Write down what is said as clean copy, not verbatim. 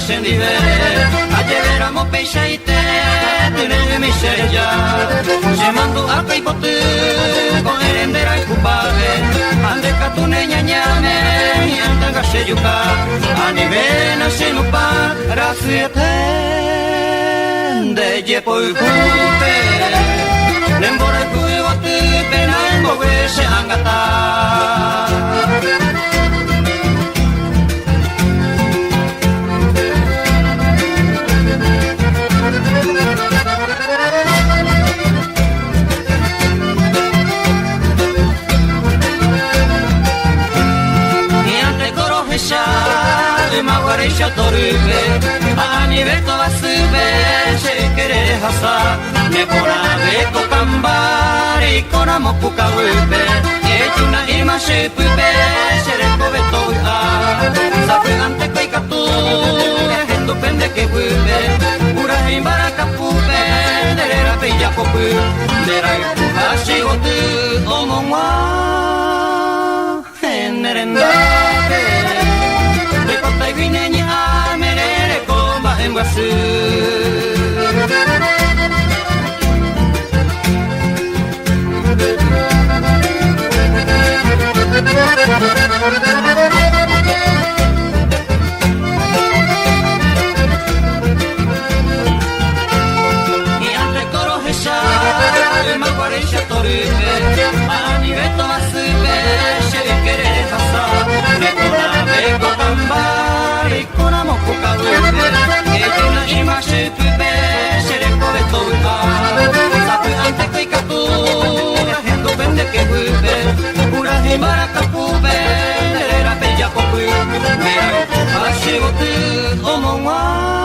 Scendive a lleveramo peixe te tenere miseria se mando a kai bote con erendera y cupave ande catune ñañame y anda gaseyuka anivena sinupa raciete de yepo y cupe nembore kuiwatu pena emboge se angata Mawarisha toruve, aniveto asube, se quere hasa, ne pona veko kambari, kona mopuka ube, echuna ima se pube, se recoveto a, sabe ante kai katu, ejendo pende que ube, ura imbara kapube, derera peya kopu, dera ipuhashi gotu, omongwa, enerendake. Vine a merere comba en guasú. Y ante coro esa, ma guarisha torube, a niveto a sube, se querer pasar, ne pona veko kambari, kona mopuka ube, e tuna ima se pube, se recoveto a, sapu ante kai katu, hendo pende que ube, ura himara kapube, nerera bella kopu, mera ashigotu omongwa.